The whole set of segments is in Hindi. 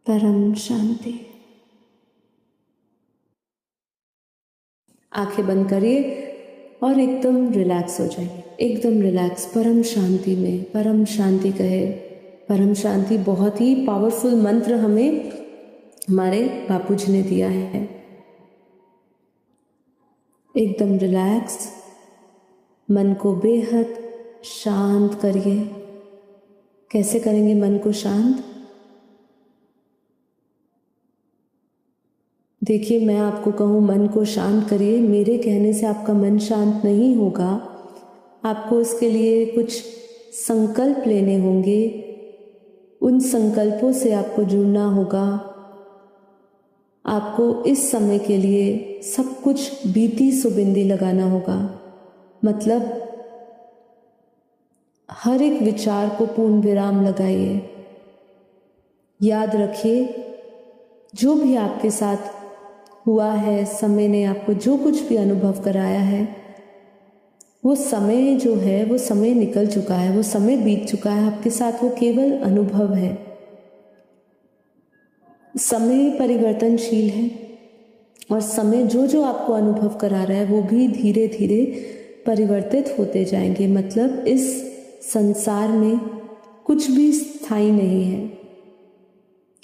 परम शांति। आंखें बंद करिए और एकदम रिलैक्स हो जाइए, एकदम रिलैक्स, परम शांति में। परम शांति कहे, परम शांति बहुत ही पावरफुल मंत्र हमें हमारे बापूजी ने दिया है। एकदम रिलैक्स, मन को बेहद शांत करिए। कैसे करेंगे मन को शांत? देखिए, मैं आपको कहूँ मन को शांत करिए, मेरे कहने से आपका मन शांत नहीं होगा। आपको उसके लिए कुछ संकल्प लेने होंगे, उन संकल्पों से आपको जुड़ना होगा। आपको इस समय के लिए सब कुछ बीती सुबिंदी लगाना होगा। मतलब हर एक विचार को पूर्ण विराम लगाइए। याद रखिए, जो भी आपके साथ हुआ है, समय ने आपको जो कुछ भी अनुभव कराया है, वो समय जो है वो समय निकल चुका है, वो समय बीत चुका है। आपके साथ वो केवल अनुभव है। समय परिवर्तनशील है और समय जो जो आपको अनुभव करा रहा है वो भी धीरे धीरे परिवर्तित होते जाएंगे। मतलब इस संसार में कुछ भी स्थायी नहीं है।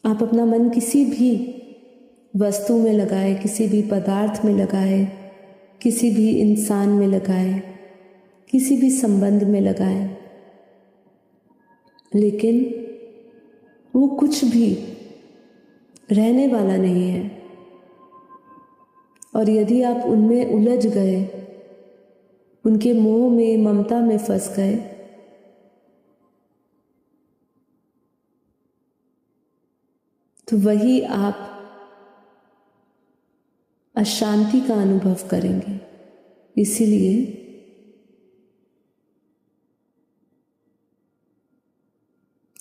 आप अपना मन किसी भी वस्तु में लगाए, किसी भी पदार्थ में लगाए, किसी भी इंसान में लगाए, किसी भी संबंध में लगाए, लेकिन वो कुछ भी रहने वाला नहीं है। और यदि आप उनमें उलझ गए, उनके मोह में, ममता में फंस गए, तो वही आप अशांति का अनुभव करेंगे। इसीलिए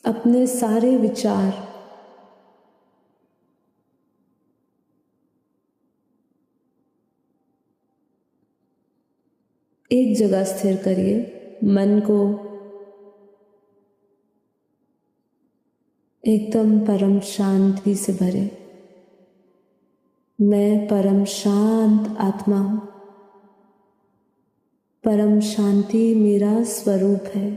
अपने सारे विचार एक जगह स्थिर करिए। मन को एकदम परम शांति से भरे। मैं परम शांत आत्मा हूँ। परम शांति मेरा स्वरूप है।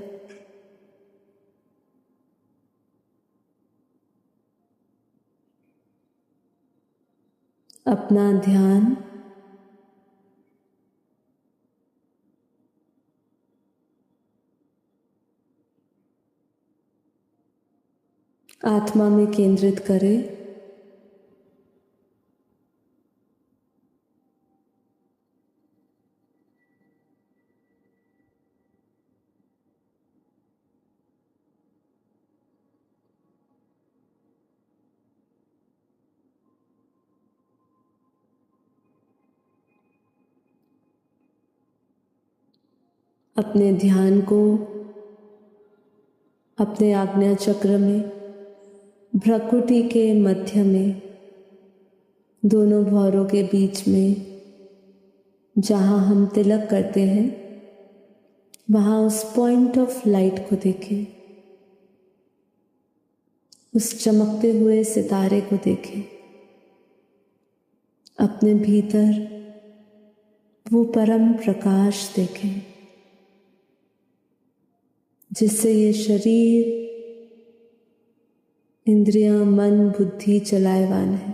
अपना ध्यान आत्मा में केंद्रित करें। अपने ध्यान को अपने आज्ञा चक्र में, भ्रकुटी के मध्य में, दोनों भौरों के बीच में, जहाँ हम तिलक करते हैं, वहाँ उस पॉइंट ऑफ लाइट को देखें, उस चमकते हुए सितारे को देखें। अपने भीतर वो परम प्रकाश देखें जिससे ये शरीर, इंद्रियां, मन, बुद्धि चलायमान है।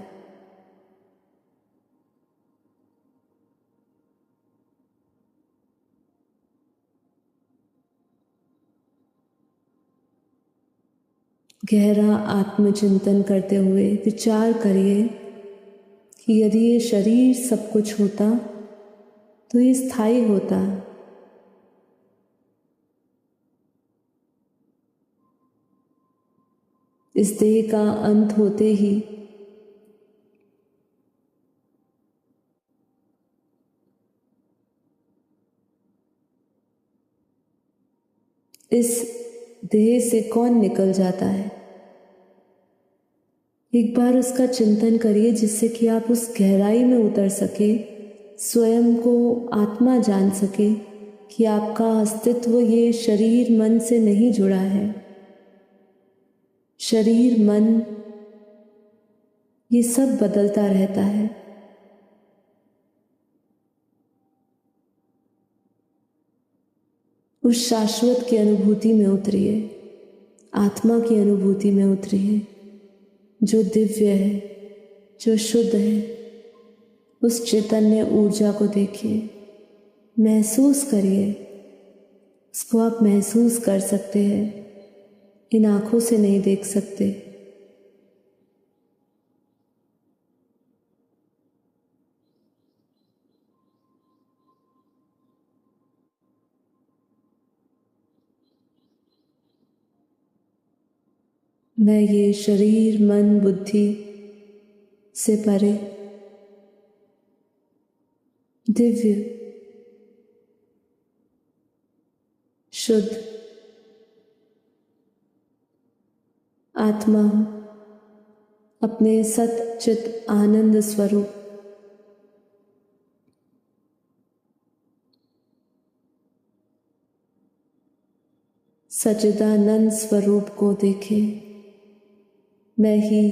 गहरा आत्मचिंतन करते हुए विचार करिए कि यदि ये शरीर सब कुछ होता तो ये स्थायी होता। इस देह का अंत होते ही इस देह से कौन निकल जाता है? एक बार उसका चिंतन करिए जिससे कि आप उस गहराई में उतर सके, स्वयं को आत्मा जान सके कि आपका अस्तित्व ये शरीर मन से नहीं जुड़ा है। शरीर मन ये सब बदलता रहता है। उस शाश्वत की अनुभूति में उतरिए, आत्मा की अनुभूति में उतरिए, जो दिव्य है, जो शुद्ध है। उस चैतन्य ऊर्जा को देखिए, महसूस करिए। इसको आप महसूस कर सकते हैं, इन आँखों से नहीं देख सकते। मैं ये शरीर, मन, बुद्धि से परे दिव्य, शुद्ध आत्मा हूँ, अपने सत चित आनंद स्वरूप। सच्चिदानंद स्वरूप को देखें। मैं ही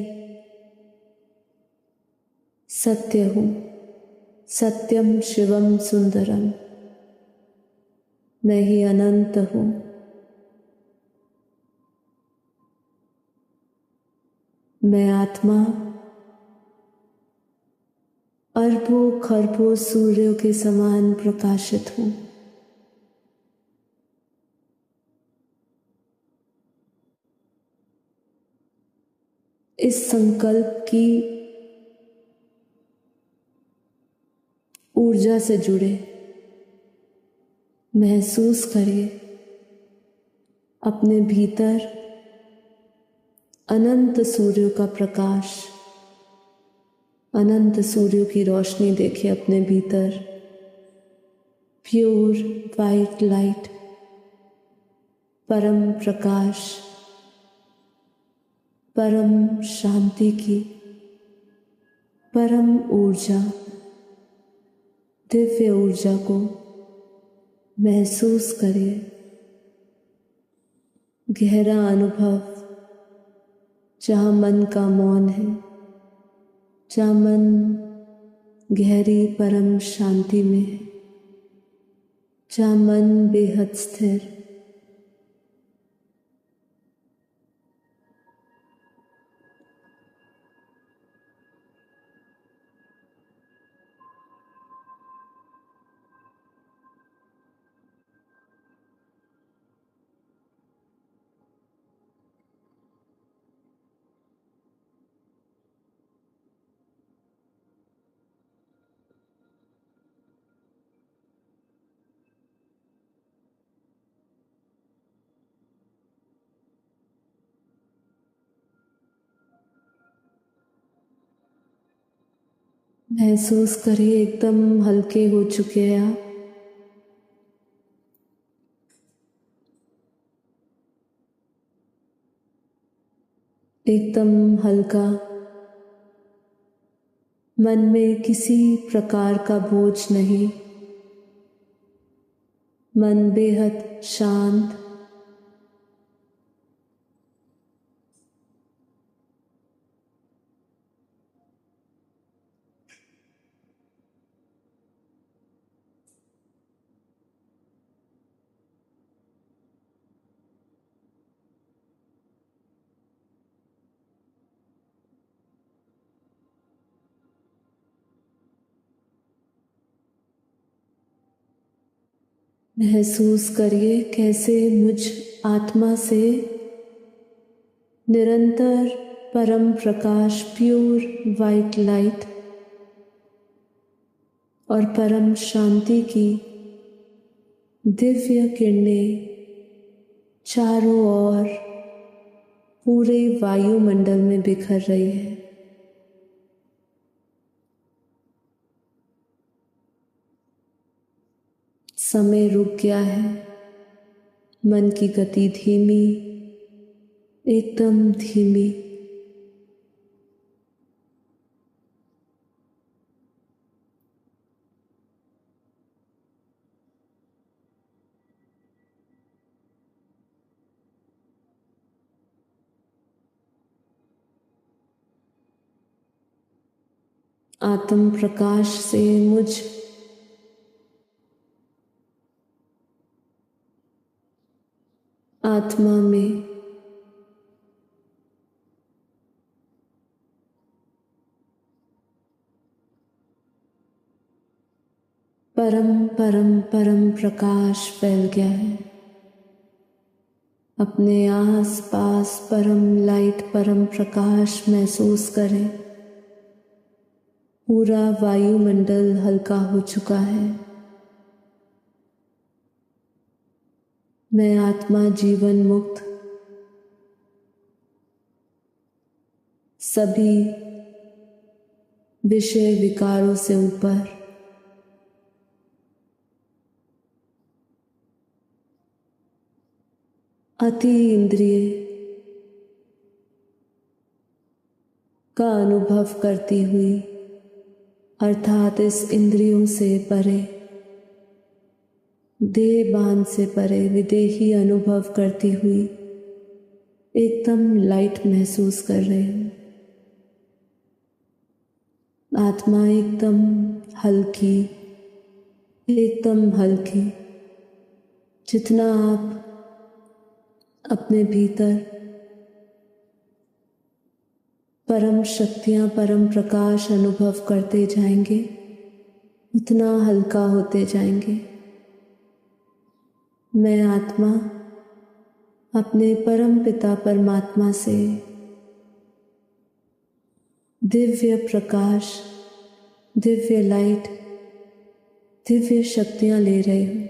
सत्य हूँ, सत्यम शिवम सुंदरम। मैं ही अनंत हूँ। मैं आत्मा अरबों खरबों सूर्यों के समान प्रकाशित हूँ। इस संकल्प की ऊर्जा से जुड़े, महसूस करिए अपने भीतर अनंत सूर्यों का प्रकाश, अनंत सूर्यों की रोशनी देखिए अपने भीतर। प्योर वाइट लाइट, परम प्रकाश, परम शांति की परम ऊर्जा, दिव्य ऊर्जा को महसूस करिए। गहरा अनुभव, जहाँ मन का मौन है, जहाँ मन गहरी परम शांति में है, जहाँ मन बेहद स्थिर। महसूस करिए एकदम हल्के हो चुके हैं आप। एकदम हल्का, मन में किसी प्रकार का बोझ नहीं, मन बेहद शांत। महसूस करिए कैसे मुझ आत्मा से निरंतर परम प्रकाश, प्योर वाइट लाइट और परम शांति की दिव्य किरणें चारों ओर पूरे वायुमंडल में बिखर रही है। समय रुक गया है, मन की गति धीमी, एकदम धीमी। आत्म प्रकाश से मुझ आत्मा में परम परम परम प्रकाश फैल गया है। अपने आस पास परम लाइट, परम प्रकाश महसूस करें। पूरा वायुमंडल हल्का हो चुका है। मैं आत्मा जीवन मुक्त सभी विषय विकारों से ऊपर अति इंद्रिय का अनुभव करती हुई, अर्थात इस इंद्रियों से परे, देह बांध से परे विदेही अनुभव करती हुई एकदम लाइट महसूस कर रहे हूँ। आत्मा एकदम हल्की, एकदम हल्की। जितना आप अपने भीतर परम शक्तियाँ, परम प्रकाश अनुभव करते जाएंगे, उतना हल्का होते जाएंगे। मैं आत्मा अपने परम पिता परमात्मा से दिव्य प्रकाश, दिव्य लाइट, दिव्य शक्तियाँ ले रही हूँ।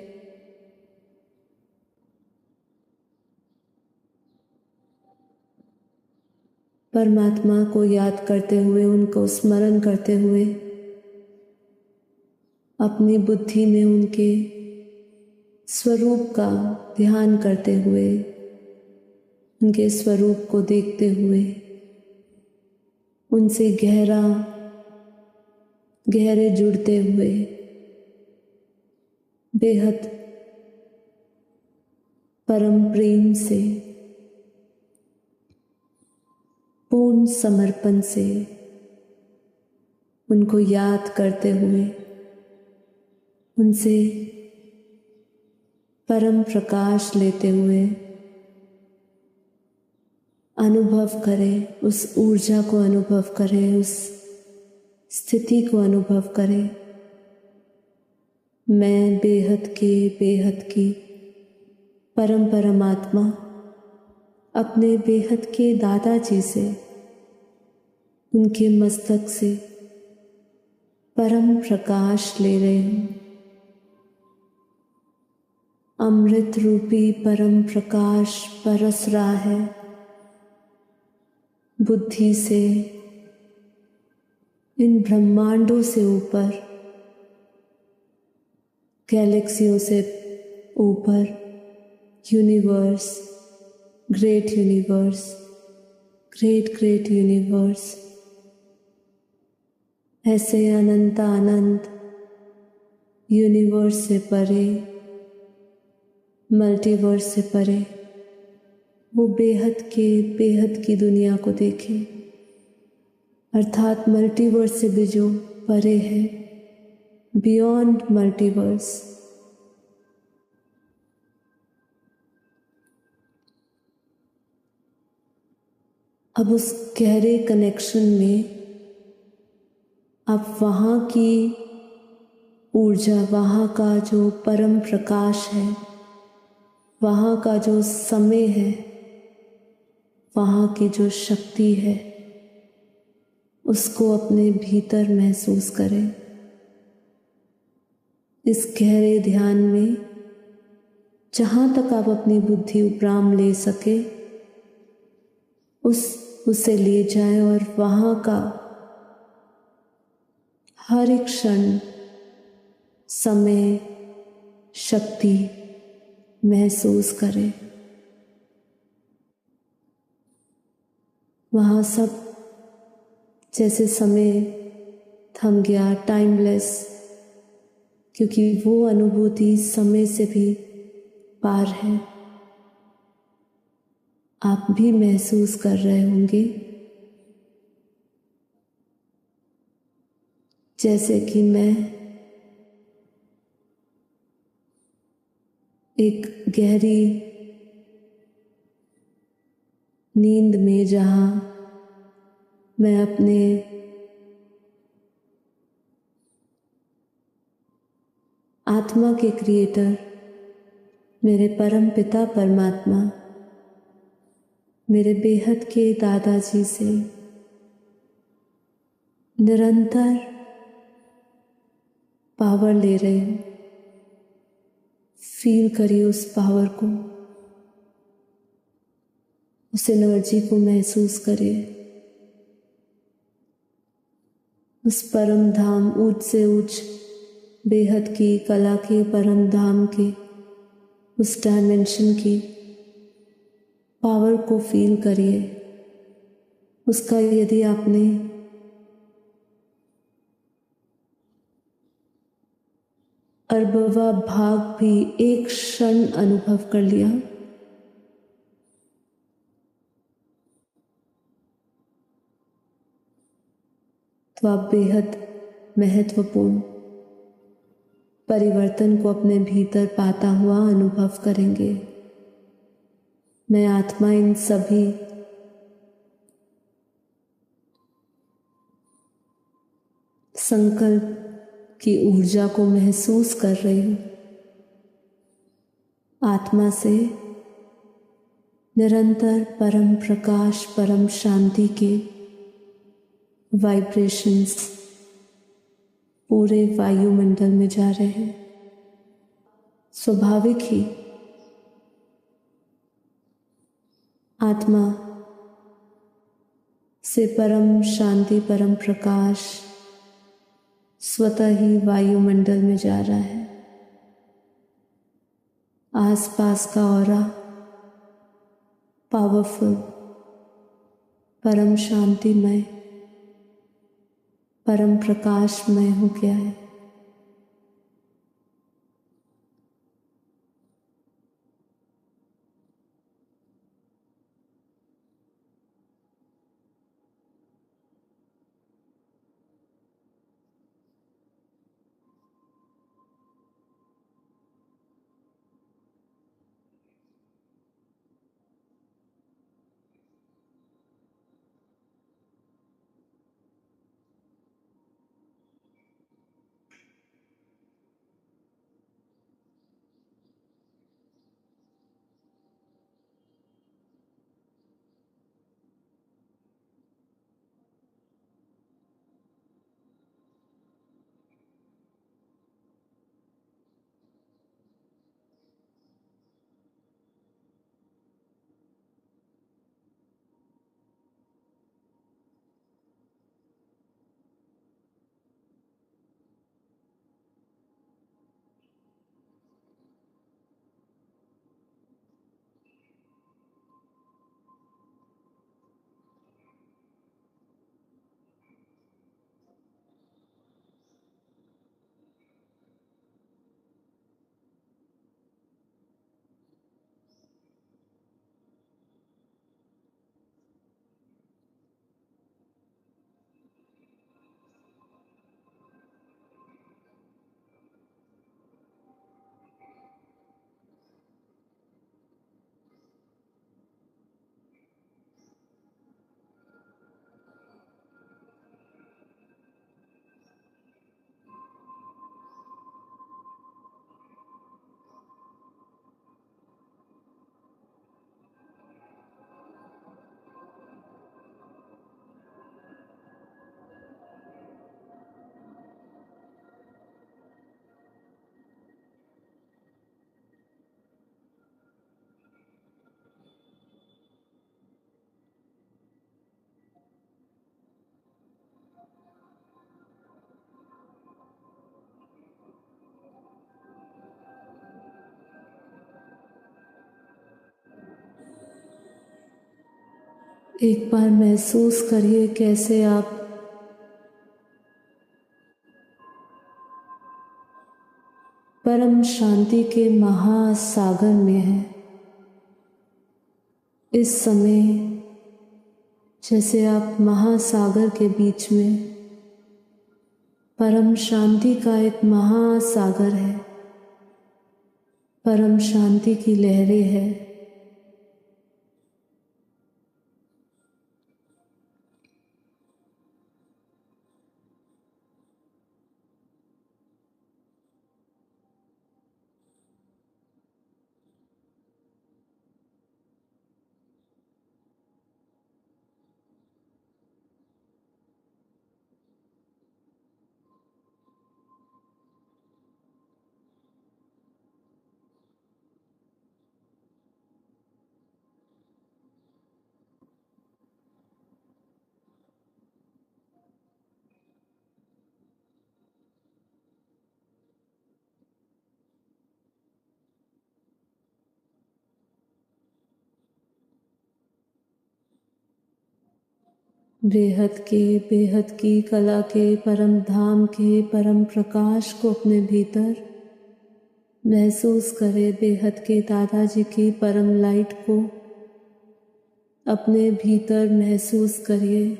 परमात्मा को याद करते हुए, उनको स्मरण करते हुए, अपनी बुद्धि में उनके स्वरूप का ध्यान करते हुए, उनके स्वरूप को देखते हुए, उनसे गहरे जुड़ते हुए, बेहद परम प्रेम से, पूर्ण समर्पण से उनको याद करते हुए, उनसे परम प्रकाश लेते हुए अनुभव करें, उस ऊर्जा को अनुभव करें, उस स्थिति को अनुभव करें। मैं बेहद की परम परमात्मा अपने बेहद के दादाजी से, उनके मस्तक से परम प्रकाश ले रहे हूँ। अमृत रूपी परम प्रकाश बरस रहा है बुद्धि से, इन ब्रह्मांडों से ऊपर, गैलेक्सियों से ऊपर, universe, great universe, great universe, ऐसे अनंत यूनिवर्स से परे, मल्टीवर्स से परे, वो बेहद की दुनिया को देखें, अर्थात मल्टीवर्स से भी जो परे है, बियॉन्ड मल्टीवर्स। अब उस गहरे कनेक्शन में आप वहाँ की ऊर्जा, वहाँ का जो परम प्रकाश है, वहाँ का जो समय है, वहाँ की जो शक्ति है, उसको अपने भीतर महसूस करें। इस गहरे ध्यान में जहाँ तक आप अपनी बुद्धि उपराम ले सके, उसे ले जाएं और वहाँ का हर एक क्षण, समय, शक्ति महसूस करें। वहाँ सब जैसे समय थम गया, टाइमलेस, क्योंकि वो अनुभूति समय से भी पार है। आप भी महसूस कर रहे होंगे जैसे कि मैं एक गहरी नींद में, जहाँ मैं अपने आत्मा के क्रिएटर, मेरे परम पिता परमात्मा, मेरे बेहद के दादाजी से निरंतर पावर ले रहे हूँ। फील करिए उस पावर को, उस एनर्जी को महसूस करिए। उस परम धाम, ऊंच से ऊंच बेहद की कला के परम धाम के उस डायमेंशन की पावर को फील करिए। उसका यदि आपने अरबवा भाग भी एक क्षण अनुभव कर लिया, तो आप बेहद महत्वपूर्ण परिवर्तन को अपने भीतर पाता हुआ अनुभव करेंगे। मैं आत्मा इन सभी संकल्प की ऊर्जा को महसूस कर रही हूँ। आत्मा से निरंतर परम प्रकाश, परम शांति के वाइब्रेशंस पूरे वायुमंडल में जा रहे हैं। स्वाभाविक ही आत्मा से परम शांति, परम प्रकाश स्वतः ही वायुमंडल में जा रहा है। आसपास का ऑरा पावरफुल, परम शांतिमय, परम प्रकाशमय हो गया है। एक बार महसूस करिए कैसे आप परम शांति के महासागर में हैं। इस समय जैसे आप महासागर के बीच में परम शांति का एक महासागर है, परम शांति की लहरें हैं। बेहद की कला के परम धाम के परम प्रकाश को अपने भीतर महसूस करें। बेहद के दादाजी की परम लाइट को अपने भीतर महसूस करिए।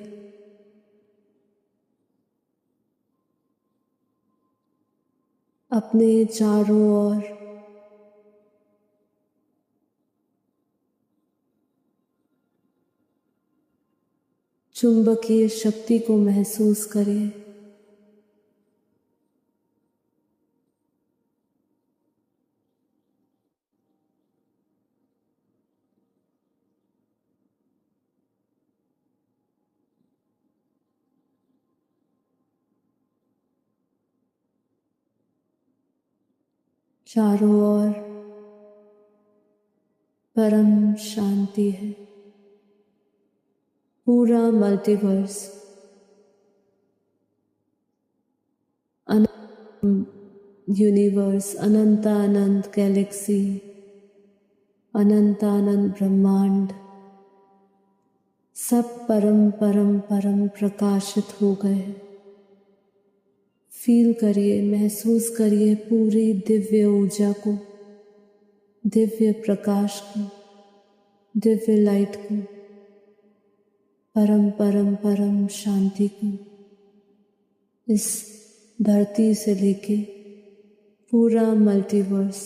अपने चारों ओर चुंबकीय शक्ति को महसूस करें। चारों ओर परम शांति है। पूरा मल्टीवर्स यूनिवर्स, अनंत गैलेक्सी, अनंत ब्रह्मांड सब परम परम परम प्रकाशित हो गए। फील करिए, महसूस करिए पूरी दिव्य ऊर्जा को, दिव्य प्रकाश को, दिव्य लाइट को, परम परम परम शांति को इस धरती से लेके पूरा मल्टीवर्स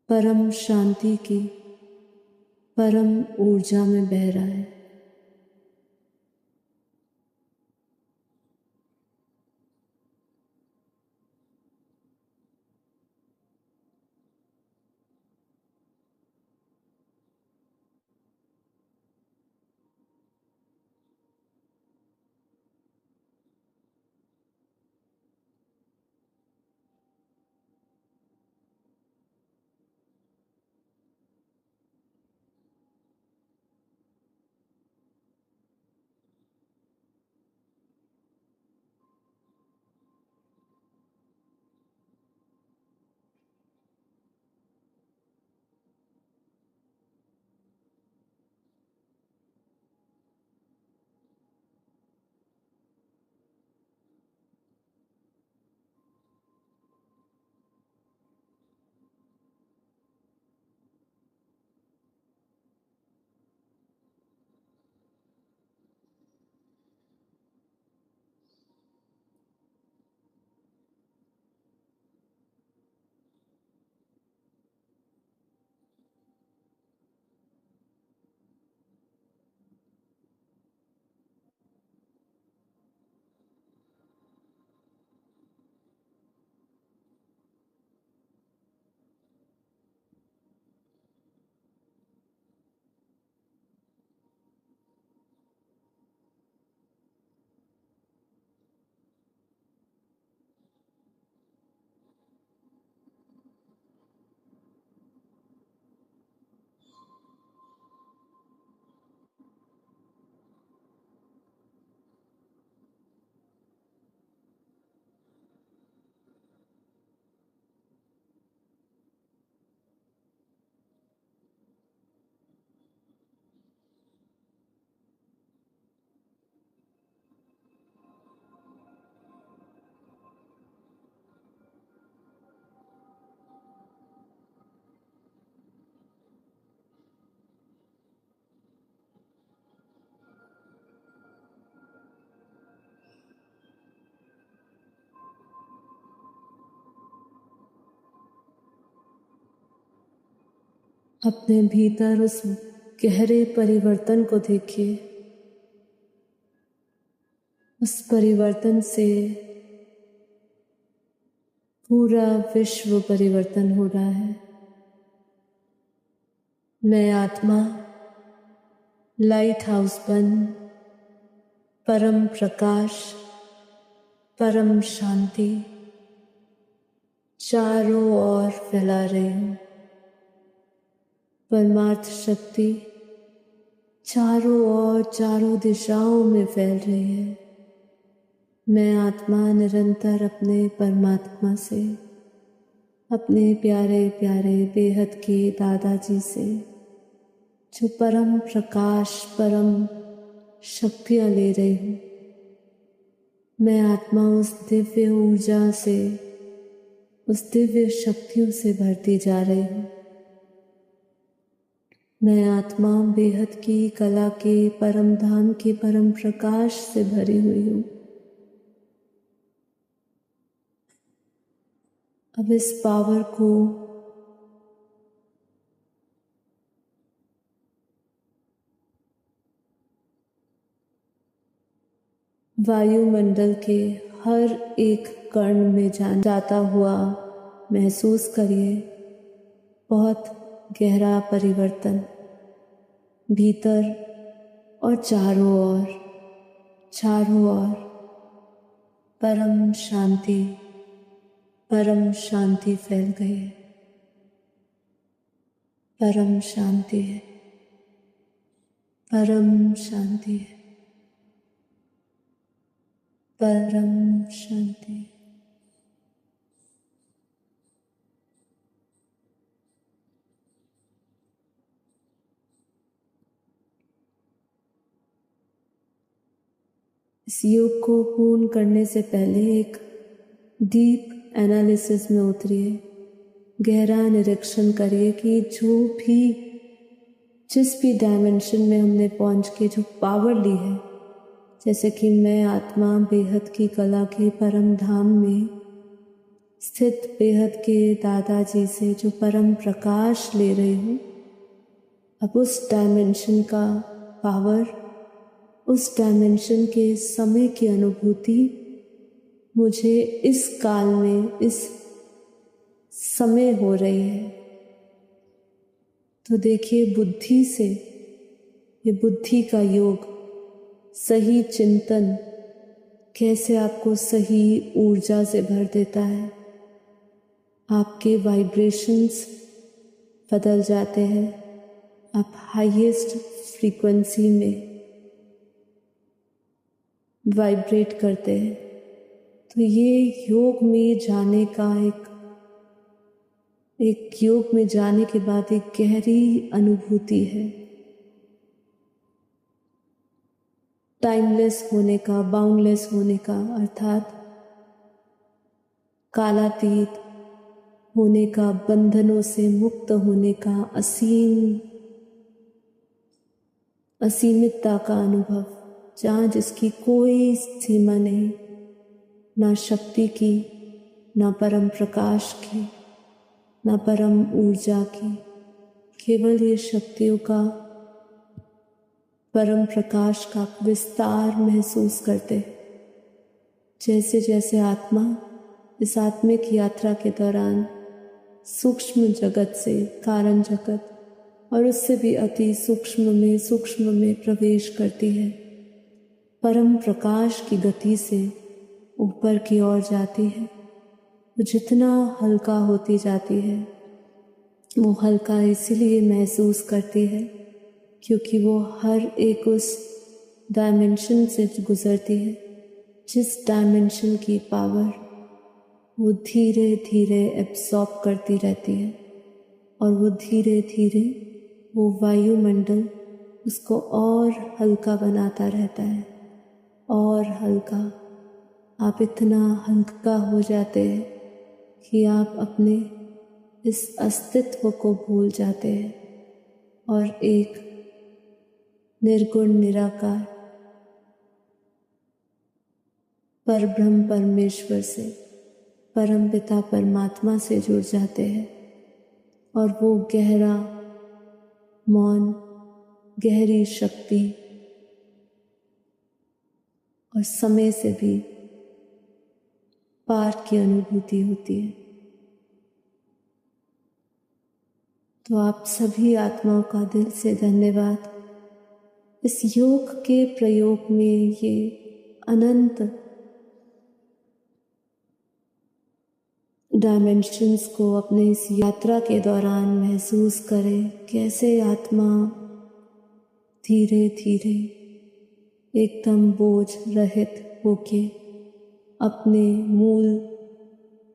परम शांति की परम ऊर्जा में बह रहा है। अपने भीतर उस गहरे परिवर्तन को देखिए। उस परिवर्तन से पूरा विश्व परिवर्तन हो रहा है। मैं आत्मा लाइट हाउस बन परम प्रकाश, परम शांति चारों ओर फैला रही हूँ। परमार्थ शक्ति चारों ओर, चारों दिशाओं में फैल रही है। मैं आत्मा निरंतर अपने परमात्मा से, अपने प्यारे प्यारे बेहद के दादाजी से, जो परम प्रकाश, परम शक्तियाँ ले रही हूँ, मैं आत्मा उस दिव्य ऊर्जा से, उस दिव्य शक्तियों से भरती जा रही हूँ। मैं आत्मा बेहद की कला के परम धाम के परम प्रकाश से भरी हुई हूँ। अब इस पावर को वायुमंडल के हर एक कण में जाता हुआ महसूस करिए। बहुत गहरा परिवर्तन भीतर और चारों ओर, चारों ओर परम शांति, परम शांति फैल गई है। परम शांति है, परम शांति है, परम शांति। इस योग को पूर्ण करने से पहले एक डीप एनालिसिस में उतरिए। गहरा निरीक्षण करिए कि जिस भी डायमेंशन में हमने पहुंच के जो पावर ली है, जैसे कि मैं आत्मा बेहद की कला के परम धाम में स्थित बेहद के दादाजी से जो परम प्रकाश ले रही हूँ, अब उस डायमेंशन का पावर, उस डायमेंशन के समय की अनुभूति मुझे इस काल में, इस समय हो रही है। तो देखिए, बुद्धि से, ये बुद्धि का योग, सही चिंतन कैसे आपको सही ऊर्जा से भर देता है। आपके वाइब्रेशंस बदल जाते हैं, आप हाईएस्ट फ्रीक्वेंसी में वाइब्रेट करते हैं। तो ये योग में जाने का एक योग में जाने के बाद एक गहरी अनुभूति है, टाइमलेस होने का, बाउंडलेस होने का, अर्थात कालातीत होने का, बंधनों से मुक्त होने का, असीमितता का अनुभव, जहाँ जिसकी कोई सीमा नहीं, ना शक्ति की, ना परम प्रकाश की, ना परम ऊर्जा की, केवल ये शक्तियों का, परम प्रकाश का विस्तार महसूस करते। जैसे जैसे आत्मा इस आत्मिक यात्रा के दौरान सूक्ष्म जगत से कारण जगत और उससे भी अति सूक्ष्म में प्रवेश करती है, परम प्रकाश की गति से ऊपर की ओर जाती है। वो जितना हल्का होती जाती है, वो हल्का इसीलिए महसूस करती है क्योंकि वो हर एक उस डायमेंशन से गुजरती है, जिस डायमेंशन की पावर वो धीरे धीरे एब्सॉर्ब करती रहती है, और वो धीरे धीरे वो वायुमंडल उसको और हल्का बनाता रहता है, और हल्का। आप इतना हल्का हो जाते हैं कि आप अपने इस अस्तित्व को भूल जाते हैं और एक निर्गुण निराकार परब्रह्म परमेश्वर से, परम पिता परमात्मा से जुड़ जाते हैं। और वो गहरा मौन, गहरी शक्ति और समय से भी पार की अनुभूति होती है। तो आप सभी आत्माओं का दिल से धन्यवाद। इस योग के प्रयोग में ये अनंत डायमेंशंस को अपने इस यात्रा के दौरान महसूस करें, कैसे आत्मा धीरे धीरे एकदम बोझ रहित होके अपने मूल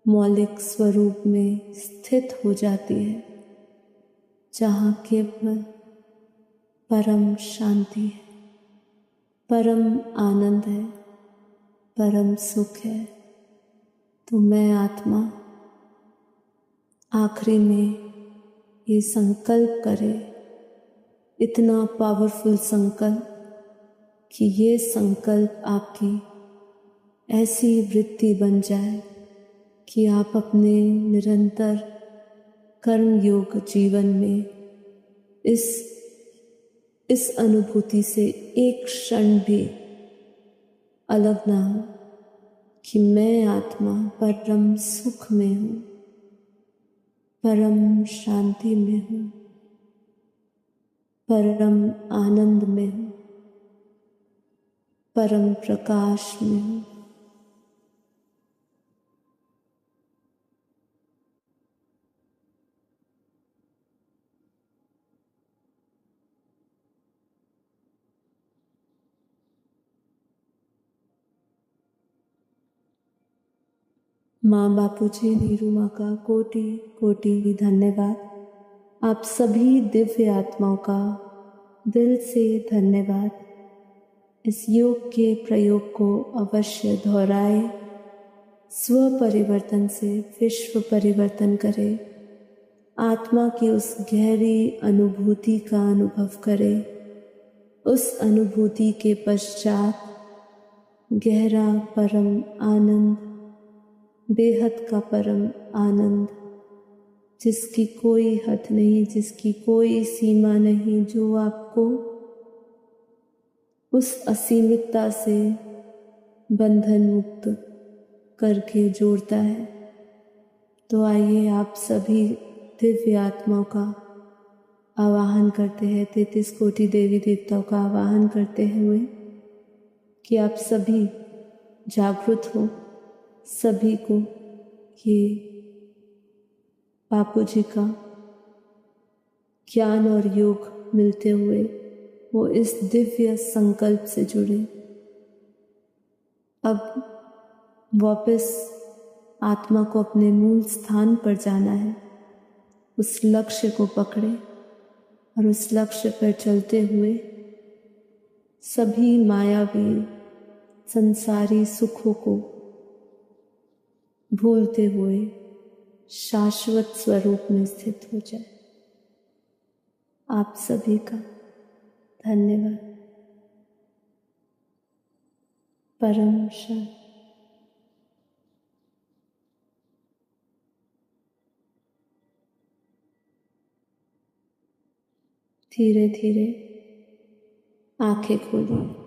मौलिक स्वरूप में स्थित हो जाती है, जहाँ केवल परम शांति है, परम आनंद है, परम सुख है। तो मैं आत्मा आखिरी में ये संकल्प करे, इतना पावरफुल संकल्प कि ये संकल्प आपकी ऐसी वृत्ति बन जाए कि आप अपने निरंतर कर्म योग जीवन में इस अनुभूति से एक क्षण भी अलग ना हो कि मैं आत्मा परम सुख में हूँ, परम शांति में हूँ, परम आनंद में हूँ, परम प्रकाश में हूँ। माँ बापूजी, नीरू माँ का कोटि कोटि धन्यवाद। आप सभी दिव्य आत्माओं का दिल से धन्यवाद। इस योग के प्रयोग को अवश्य दोहराए, स्व परिवर्तन से विश्व परिवर्तन करें, आत्मा की उस गहरी अनुभूति का अनुभव करें। उस अनुभूति के पश्चात गहरा परम आनंद, बेहद का परम आनंद, जिसकी कोई हद नहीं, जिसकी कोई सीमा नहीं, जो आपको उस असीमितता से बंधन मुक्त करके जोड़ता है। तो आइए आप सभी दिव्य आत्माओं का आवाहन करते हैं, 33 कोटि देवी देवताओं का आवाहन करते हुए कि आप सभी जागृत हो, सभी को ये बापू जी का ज्ञान और योग मिलते हुए वो इस दिव्य संकल्प से जुड़े। अब वापस आत्मा को अपने मूल स्थान पर जाना है, उस लक्ष्य को पकड़े और उस लक्ष्य पर चलते हुए सभी मायावी संसारी सुखों को भूलते हुए शाश्वत स्वरूप में स्थित हो जाए। आप सभी का धन्यवाद। परम शांति। धीरे धीरे आंखें खोलिए।